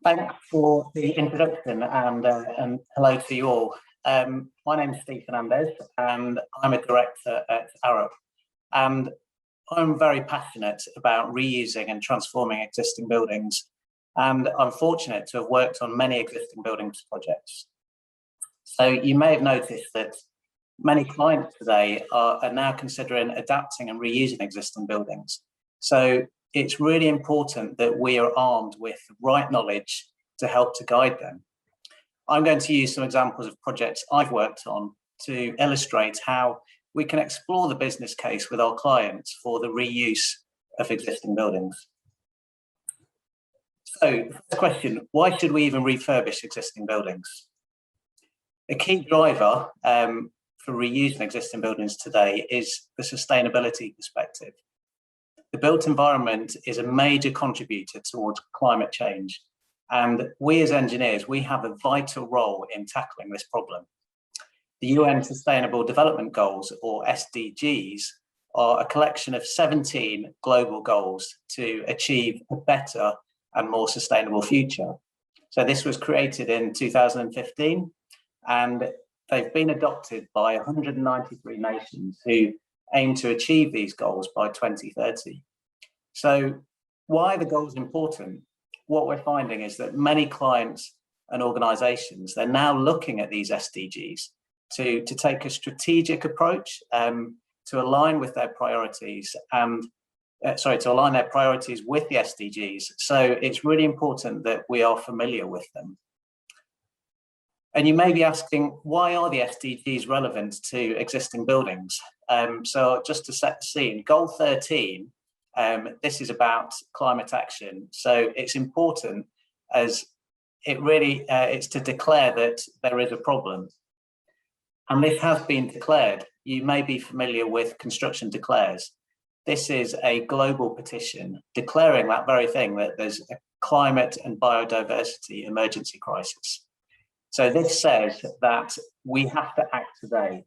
Thanks for the introduction and hello to you all. My name is Steve Fernandez and I'm a director at Arup. And I'm very passionate about reusing and transforming existing buildings. And I'm fortunate to have worked on many existing buildings projects. So you may have noticed that many clients today are now considering adapting and reusing existing buildings. So it's really important that we are armed with the right knowledge to help to guide them. I'm going to use some examples of projects I've worked on to illustrate how we can explore the business case with our clients for the reuse of existing buildings. So the first question, why should we even refurbish existing buildings? A key driver for reusing existing buildings today is the sustainability perspective. The built environment is a major contributor towards climate change, and we as engineers, we have a vital role in tackling this problem. The UN Sustainable Development Goals, or SDGs, are a collection of 17 global goals to achieve a better and more sustainable future. So this was created in 2015, and they've been adopted by 193 nations who aim to achieve these goals by 2030. So why are the goals important? What we're finding is that many clients and organizations, they're now looking at these SDGs to take a strategic approach to align with their priorities and to align their priorities with the SDGs. So it's really important that we are familiar with them. And you may be asking, why are the SDGs relevant to existing buildings? So just to set the scene, goal 13, this is about climate action. So it's important as it really, it's to declare that there is a problem. And this has been declared. You may be familiar with Construction Declares. This is a global petition declaring that very thing, that there's a climate and biodiversity emergency crisis. So this says that we have to act today.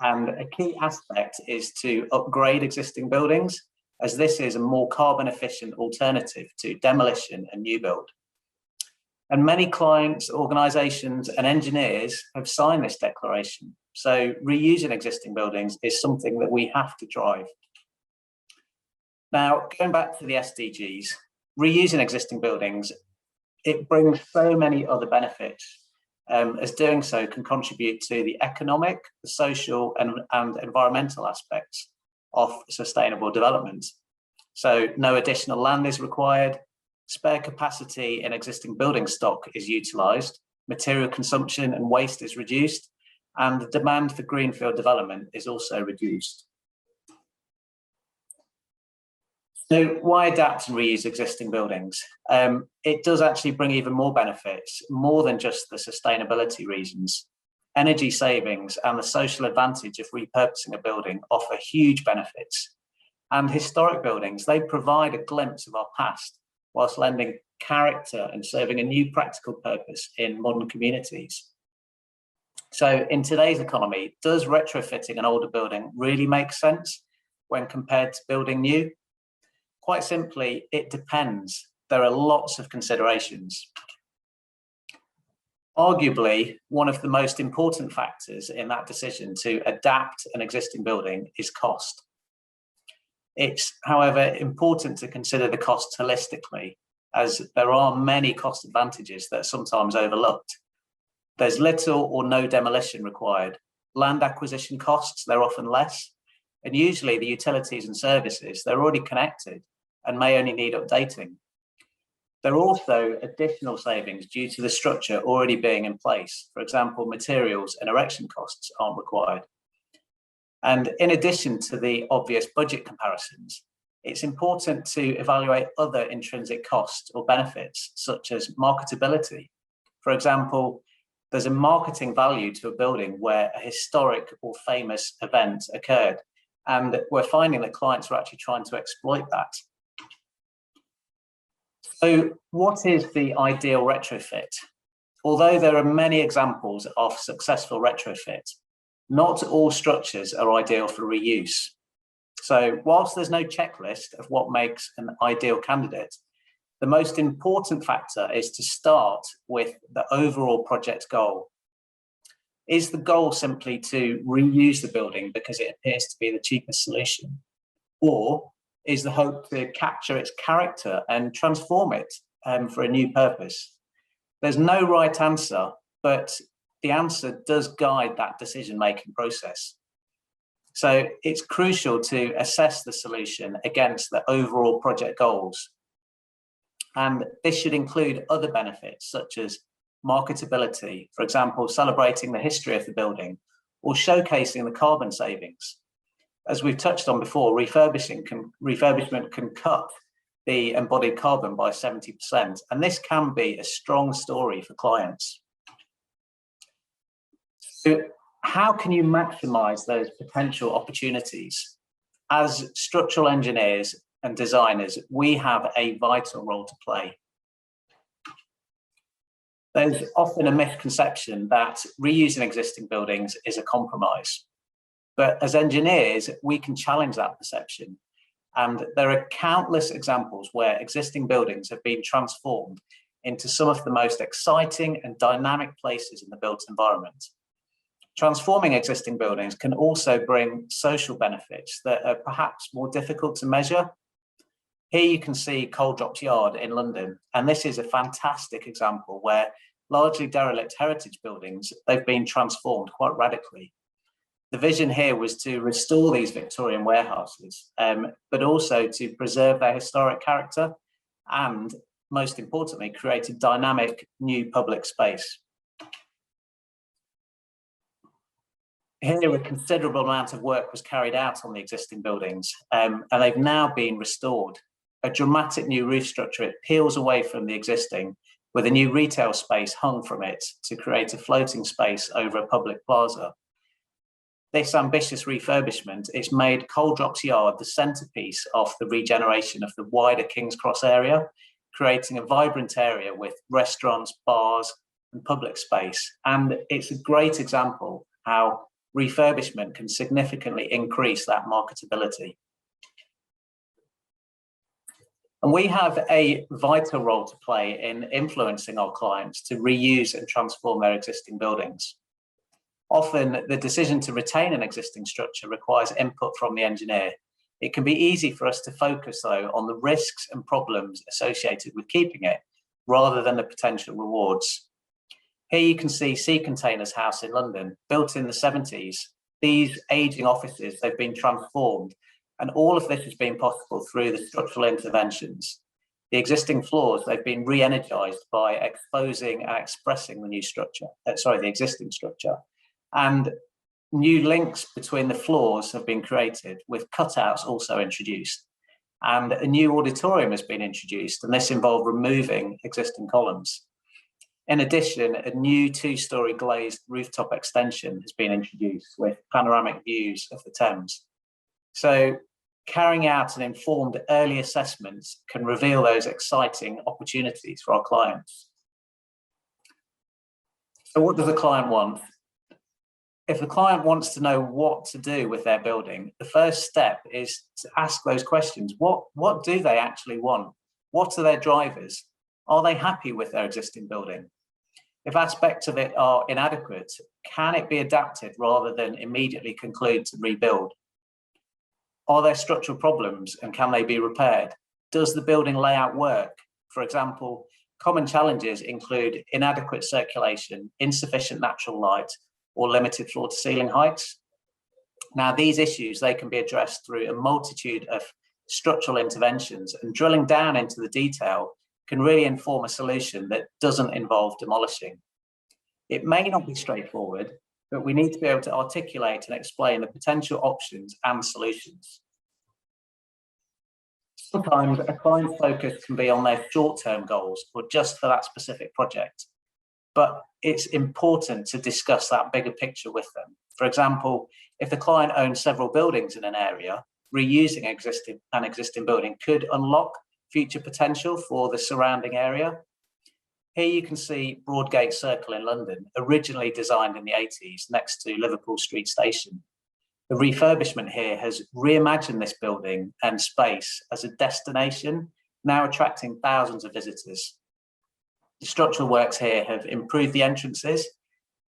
And a key aspect is to upgrade existing buildings, as this is a more carbon efficient alternative to demolition and new build. And many clients, organizations and engineers have signed this declaration. So reusing existing buildings is something that we have to drive. Now, going back to the SDGs, reusing existing buildings, it brings so many other benefits. As doing so can contribute to the economic, the social and environmental aspects of sustainable development. So no additional land is required, spare capacity in existing building stock is utilised, material consumption and waste is reduced, and the demand for greenfield development is also reduced. So why adapt and reuse existing buildings? It does actually bring even more benefits, more than just the sustainability reasons. Energy savings and the social advantage of repurposing a building offer huge benefits. And historic buildings, they provide a glimpse of our past, whilst lending character and serving a new practical purpose in modern communities. So in today's economy, does retrofitting an older building really make sense when compared to building new? Quite simply, it depends. There are lots of considerations. Arguably, one of the most important factors in that decision to adapt an existing building is cost. It's, however, important to consider the costs holistically, as there are many cost advantages that are sometimes overlooked. There's little or no demolition required. Land acquisition costs, they're often less. And usually the utilities and services, they're already connected and may only need updating. There are also additional savings due to the structure already being in place. For example, materials and erection costs aren't required. And in addition to the obvious budget comparisons, it's important to evaluate other intrinsic costs or benefits, such as marketability. For example, there's a marketing value to a building where a historic or famous event occurred, and we're finding that clients are actually trying to exploit that. So what is the ideal retrofit? Although there are many examples of successful retrofit, not all structures are ideal for reuse. So whilst there's no checklist of what makes an ideal candidate, the most important factor is to start with the overall project goal. Is the goal simply to reuse the building because it appears to be the cheapest solution? Or is the hope to capture its character and transform it for a new purpose? There's no right answer, but the answer does guide that decision-making process. So it's crucial to assess the solution against the overall project goals. And this should include other benefits such as marketability, for example, celebrating the history of the building or showcasing the carbon savings. As we've touched on before, refurbishment can cut the embodied carbon by 70%, and this can be a strong story for clients. So how can you maximize those potential opportunities? As structural engineers and designers, we have a vital role to play. There's often a misconception that reusing existing buildings is a compromise. But as engineers, we can challenge that perception. And there are countless examples where existing buildings have been transformed into some of the most exciting and dynamic places in the built environment. Transforming existing buildings can also bring social benefits that are perhaps more difficult to measure. Here you can see Coal Drops Yard in London, and this is a fantastic example where largely derelict heritage buildings, they've been transformed quite radically. The vision here was to restore these Victorian warehouses, but also to preserve their historic character and, most importantly, create a dynamic new public space. Here, a considerable amount of work was carried out on the existing buildings, and they've now been restored. A dramatic new roof structure, it peels away from the existing, with a new retail space hung from it to create a floating space over a public plaza. This ambitious refurbishment, it's made Coal Drops Yard the centrepiece of the regeneration of the wider King's Cross area, creating a vibrant area with restaurants, bars, and public space. And it's a great example how refurbishment can significantly increase that marketability. And we have a vital role to play in influencing our clients to reuse and transform their existing buildings. Often, the decision to retain an existing structure requires input from the engineer. It can be easy for us to focus, though, on the risks and problems associated with keeping it, rather than the potential rewards. Here you can see Sea Containers House in London, built in the 70s. These ageing offices, they've been transformed, and all of this has been possible through the structural interventions. The existing floors, they've been re-energized by exposing and expressing the new structure, the existing structure. And new links between the floors have been created, with cutouts also introduced. And a new auditorium has been introduced, and this involved removing existing columns. In addition, a new two-storey glazed rooftop extension has been introduced with panoramic views of the Thames. So carrying out an informed early assessments can reveal those exciting opportunities for our clients. So what does the client want? If the client wants to know what to do with their building, the first step is to ask those questions. What do they actually want? What are their drivers? Are they happy with their existing building? If aspects of it are inadequate, can it be adapted rather than immediately conclude to rebuild? Are there structural problems and can they be repaired? Does the building layout work? For example, common challenges include inadequate circulation, insufficient natural light, or limited floor to ceiling heights. Now, these issues, they can be addressed through a multitude of structural interventions, and drilling down into the detail can really inform a solution that doesn't involve demolishing. It may not be straightforward, but we need to be able to articulate and explain the potential options and solutions. Sometimes a client's focus can be on their short-term goals or just for that specific project, but it's important to discuss that bigger picture with them. For example, if the client owns several buildings in an area, reusing an existing building could unlock future potential for the surrounding area. Here you can see Broadgate Circle in London, originally designed in the 80s next to Liverpool Street Station. The refurbishment here has reimagined this building and space as a destination now attracting thousands of visitors. The structural works here have improved the entrances,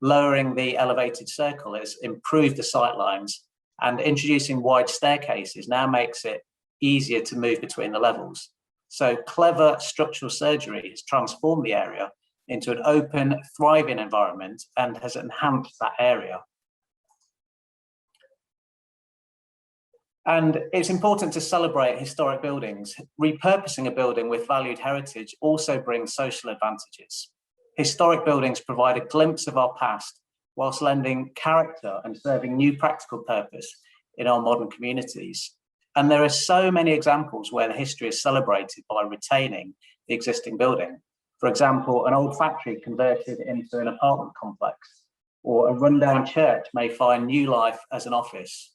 lowering the elevated circle has improved the sight lines, and introducing wide staircases now makes it easier to move between the levels. So clever structural surgery has transformed the area into an open, thriving environment and has enhanced that area. And it's important to celebrate historic buildings. Repurposing a building with valued heritage also brings social advantages. Historic buildings provide a glimpse of our past whilst lending character and serving new practical purpose in our modern communities. And there are so many examples where the history is celebrated by retaining the existing building. For example, an old factory converted into an apartment complex, or a rundown church may find new life as an office.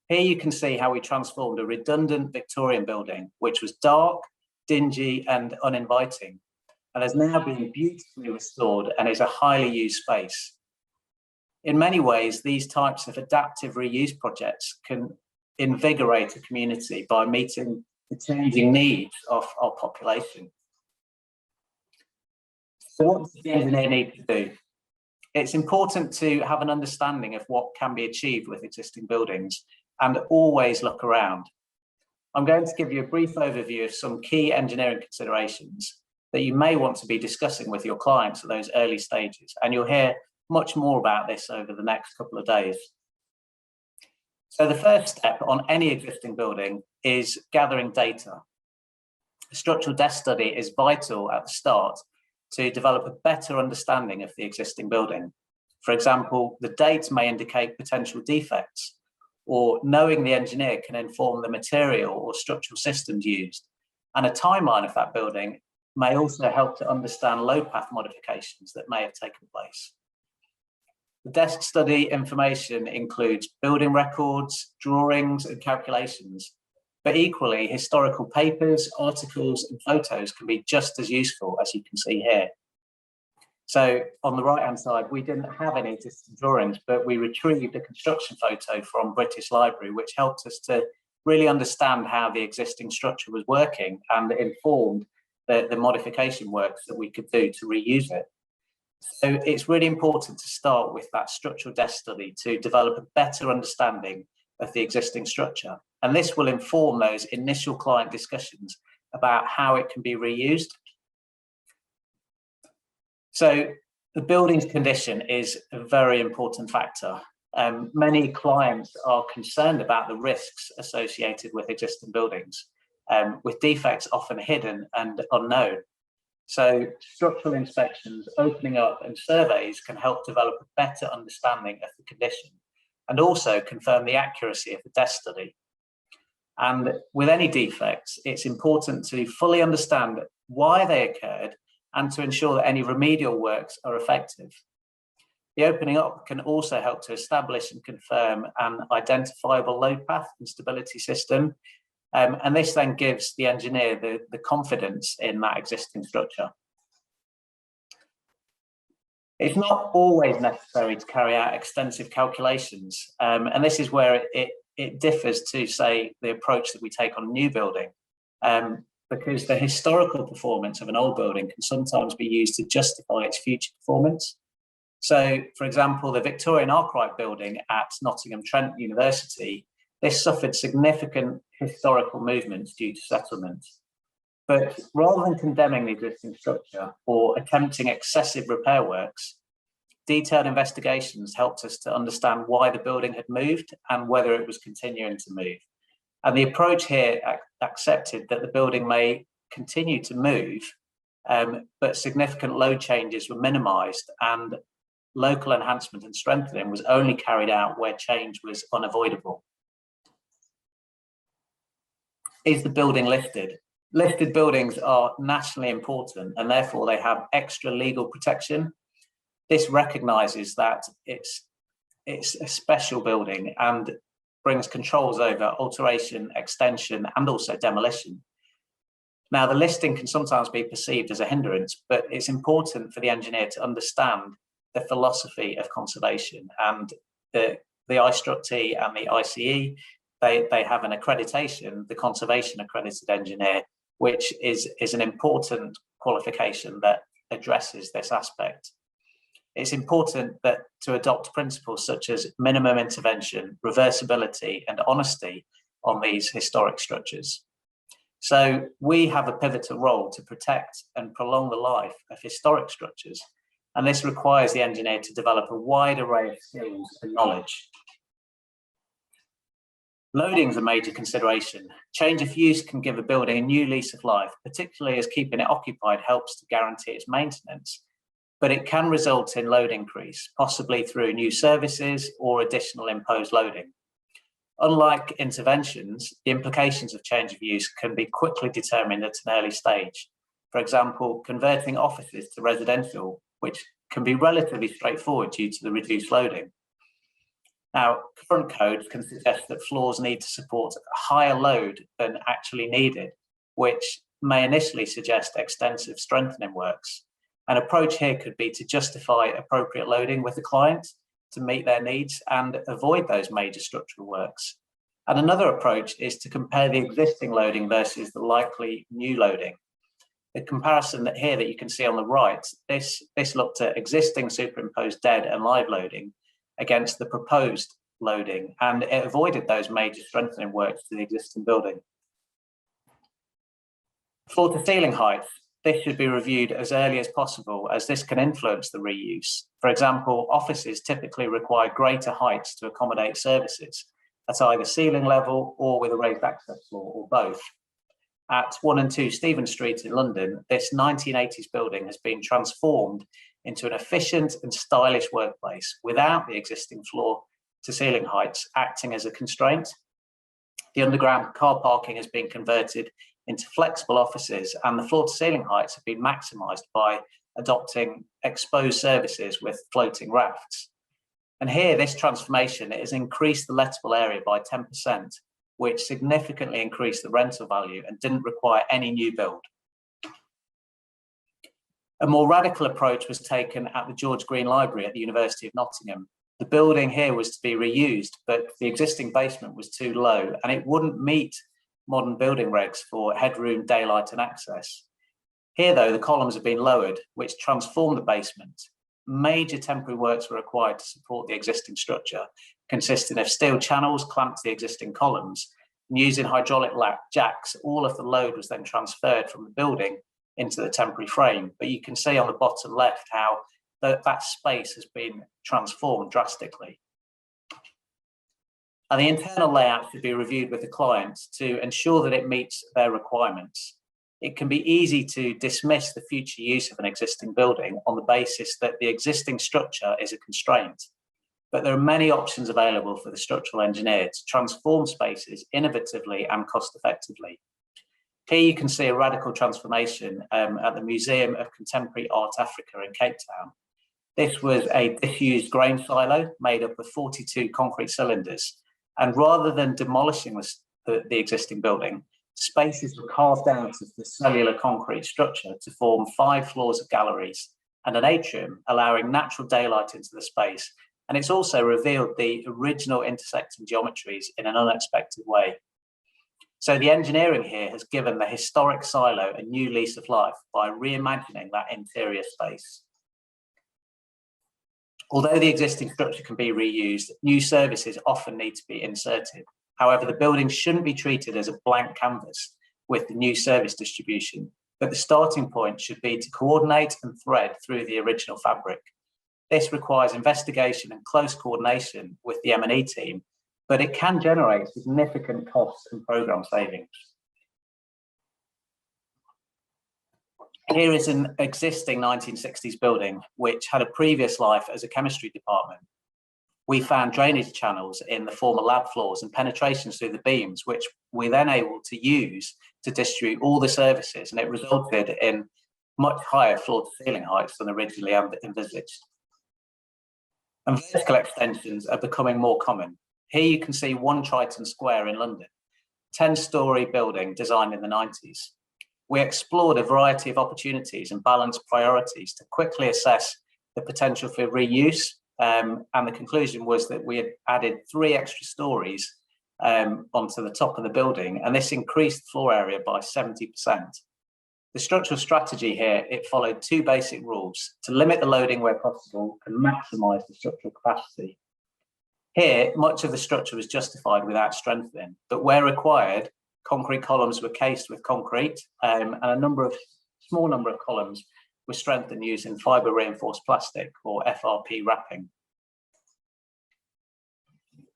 Here you can see how we transformed a redundant Victorian building, which was dark, dingy, and uninviting, and has now been beautifully restored and is a highly used space. In many ways, these types of adaptive reuse projects can invigorate a community by meeting the changing needs of our population. So what does the engineer need to do? It's important to have an understanding of what can be achieved with existing buildings and always look around. I'm going to give you a brief overview of some key engineering considerations that you may want to be discussing with your clients at those early stages, and you'll hear much more about this over the next couple of days. So the first step on any existing building is gathering data. A structural desk study is vital at the start to develop a better understanding of the existing building. For example, the date may indicate potential defects, or knowing the engineer can inform the material or structural systems used. And a timeline of that building may also help to understand load path modifications that may have taken place. The desk study information includes building records, drawings, and calculations, but equally historical papers, articles, and photos can be just as useful, as you can see here. So on the right-hand side, we didn't have any existing drawings, but we retrieved a construction photo from British Library, which helped us to really understand how the existing structure was working and informed the modification works that we could do to reuse it. So it's really important to start with that structural desk study to develop a better understanding of the existing structure. And this will inform those initial client discussions about how it can be reused. So the building's condition is a very important factor. Many clients are concerned about the risks associated with existing buildings, with defects often hidden and unknown. So structural inspections, opening up, and surveys can help develop a better understanding of the condition and also confirm the accuracy of the desk study. And with any defects, it's important to fully understand why they occurred and to ensure that any remedial works are effective. The opening up can also help to establish and confirm an identifiable load path and stability system. And this then gives the engineer the confidence in that existing structure. It's not always necessary to carry out extensive calculations. And this is where it differs to, say, the approach that we take on a new building. Because the historical performance of an old building can sometimes be used to justify its future performance. So, for example, the Victorian Arkwright building at Nottingham Trent University, this suffered significant historical movements due to settlement. But rather than condemning the existing structure or attempting excessive repair works, detailed investigations helped us to understand why the building had moved and whether it was continuing to move. And the approach here accepted that the building may continue to move, but significant load changes were minimised and local enhancement and strengthening was only carried out where change was unavoidable. Is the building listed? Listed buildings are nationally important and therefore they have extra legal protection. This recognises that it's a special building and brings controls over alteration, extension, and also demolition. Now, the listing can sometimes be perceived as a hindrance, but it's important for the engineer to understand the philosophy of conservation. And the iStruct and the ICE, they have an accreditation, the conservation accredited engineer, which is an important qualification that addresses this aspect. It's important that to adopt principles such as minimum intervention, reversibility, and honesty on these historic structures. So we have a pivotal role to protect and prolong the life of historic structures, and this requires the engineer to develop a wide array of skills and knowledge. Loading is a major consideration. Change of use can give a building a new lease of life, particularly as keeping it occupied helps to guarantee its maintenance, but it can result in load increase, possibly through new services or additional imposed loading. Unlike interventions, the implications of change of use can be quickly determined at an early stage. For example, converting offices to residential, which can be relatively straightforward due to the reduced loading. Now, current codes can suggest that floors need to support a higher load than actually needed, which may initially suggest extensive strengthening works. An approach here could be to justify appropriate loading with the client to meet their needs and avoid those major structural works. And another approach is to compare the existing loading versus the likely new loading. The comparison that you can see on the right, this looked at existing superimposed dead and live loading against the proposed loading, and it avoided those major strengthening works to the existing building. Floor to ceiling heights. This should be reviewed as early as possible, as this can influence the reuse. For example, offices typically require greater heights to accommodate services at either ceiling level or with a raised access floor, or both. At 1 and 2 Stephen Street in London, this 1980s building has been transformed into an efficient and stylish workplace without the existing floor to ceiling heights acting as a constraint. The underground car parking has been converted into flexible offices, and the floor to ceiling heights have been maximised by adopting exposed services with floating rafts. And here, this transformation has increased the lettable area by 10%, which significantly increased the rental value and didn't require any new build. A more radical approach was taken at the George Green Library at the University of Nottingham. The building here was to be reused, but the existing basement was too low and it wouldn't meet modern building regs for headroom, daylight and access. Here though, the columns have been lowered, which transformed the basement. Major temporary works were required to support the existing structure, consisting of steel channels clamped to the existing columns, and using hydraulic jacks. All of the load was then transferred from the building into the temporary frame. But you can see on the bottom left how that space has been transformed drastically. And the internal layout should be reviewed with the client to ensure that it meets their requirements. It can be easy to dismiss the future use of an existing building on the basis that the existing structure is a constraint. But there are many options available for the structural engineer to transform spaces innovatively and cost effectively. Here you can see a radical transformation at the Museum of Contemporary Art Africa in Cape Town. This was a disused grain silo made up of 42 concrete cylinders. And rather than demolishing the existing building, spaces were carved out of the cellular concrete structure to form 5 floors of galleries and an atrium, allowing natural daylight into the space. And it's also revealed the original intersecting geometries in an unexpected way. So the engineering here has given the historic silo a new lease of life by reimagining that interior space. Although the existing structure can be reused, new services often need to be inserted. However, the building shouldn't be treated as a blank canvas with the new service distribution, but the starting point should be to coordinate and thread through the original fabric. This requires investigation and close coordination with the M&E team, but it can generate significant costs and program savings. Here is an existing 1960s building, which had a previous life as a chemistry department. We found drainage channels in the former lab floors and penetrations through the beams, which we then able to use to distribute all the services, and it resulted in much higher floor to ceiling heights than originally envisaged. And vertical extensions are becoming more common. Here you can see 1 Triton Square in London, 10-storey building designed in the 90s. We explored a variety of opportunities and balanced priorities to quickly assess the potential for reuse, and the conclusion was that we had added 3 extra stories onto the top of the building, and this increased floor area by 70%. The structural strategy here, it followed two basic rules: to limit the loading where possible and maximise the structural capacity. Here, much of the structure was justified without strengthening, but where required, concrete columns were cased with concrete, and a small number of columns were strengthened using fibre reinforced plastic, or FRP wrapping.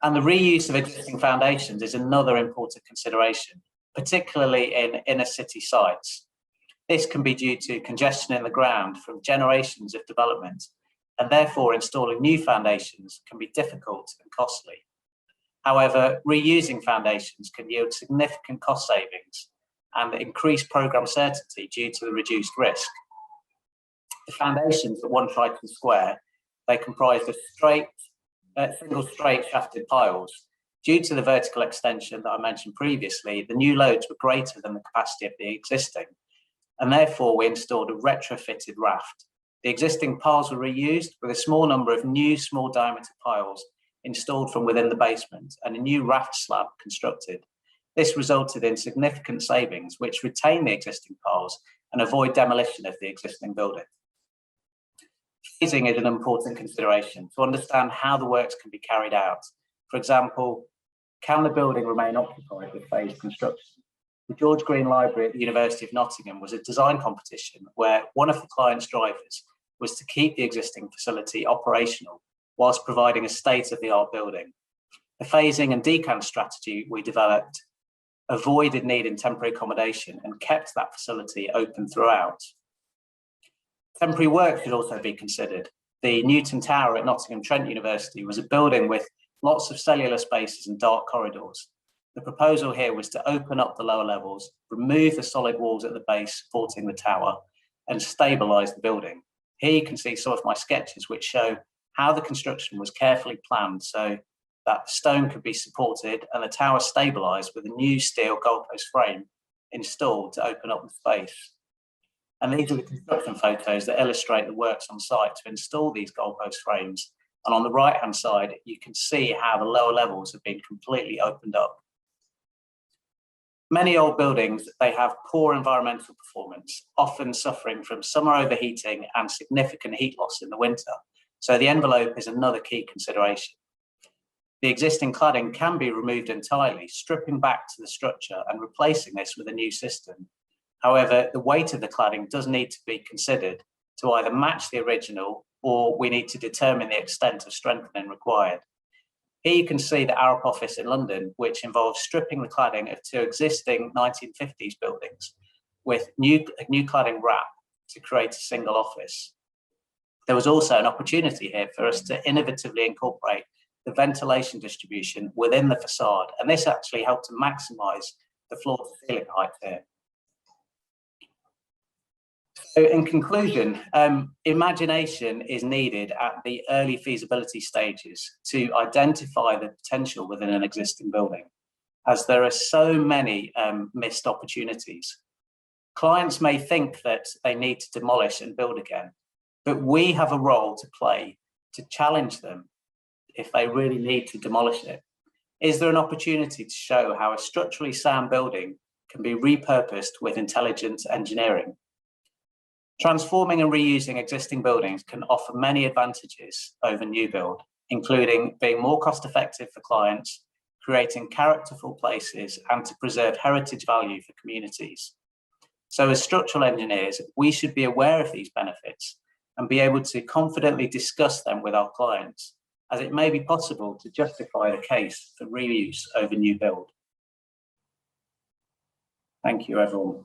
And the reuse of existing foundations is another important consideration, particularly in inner city sites. This can be due to congestion in the ground from generations of development, and therefore installing new foundations can be difficult and costly. However, reusing foundations can yield significant cost savings and increase programme certainty due to the reduced risk. The foundations at One Triton Square, they comprise of single straight shafted piles. Due to the vertical extension that I mentioned previously, the new loads were greater than the capacity of the existing, and therefore we installed a retrofitted raft. The existing piles were reused with a small number of new small diameter piles installed from within the basement and a new raft slab constructed. This resulted in significant savings, which retain the existing piles and avoid demolition of the existing building. Phasing is an important consideration to understand how the works can be carried out. For example, can the building remain occupied with phased construction? The George Green Library at the University of Nottingham was a design competition where one of the client's drivers was to keep the existing facility operational whilst providing a state-of-the-art building. The phasing and decant strategy we developed avoided needing temporary accommodation and kept that facility open throughout. Temporary work should also be considered. The Newton Tower at Nottingham Trent University was a building with lots of cellular spaces and dark corridors. The proposal here was to open up the lower levels, remove the solid walls at the base supporting the tower, and stabilise the building. Here you can see some of my sketches which show how the construction was carefully planned so that the stone could be supported and the tower stabilised with a new steel goalpost frame installed to open up the space. And these are the construction photos that illustrate the works on site to install these goalpost frames. And on the right-hand side, you can see how the lower levels have been completely opened up. Many old buildings, they have poor environmental performance, often suffering from summer overheating and significant heat loss in the winter. So the envelope is another key consideration. The existing cladding can be removed entirely, stripping back to the structure and replacing this with a new system. However, the weight of the cladding does need to be considered to either match the original or we need to determine the extent of strengthening required. Here you can see the Arup office in London, which involves stripping the cladding of two existing 1950s buildings with new cladding wrap to create a single office. There was also an opportunity here for us to innovatively incorporate the ventilation distribution within the facade, and this actually helped to maximise the floor to ceiling height here. So in conclusion, imagination is needed at the early feasibility stages to identify the potential within an existing building, as there are so many missed opportunities. Clients may think that they need to demolish and build again, but we have a role to play to challenge them if they really need to demolish it. Is there an opportunity to show how a structurally sound building can be repurposed with intelligent engineering? Transforming and reusing existing buildings can offer many advantages over new build, including being more cost effective for clients, creating characterful places, and to preserve heritage value for communities. So as structural engineers, we should be aware of these benefits and be able to confidently discuss them with our clients, as it may be possible to justify the case for reuse over new build. Thank you, everyone.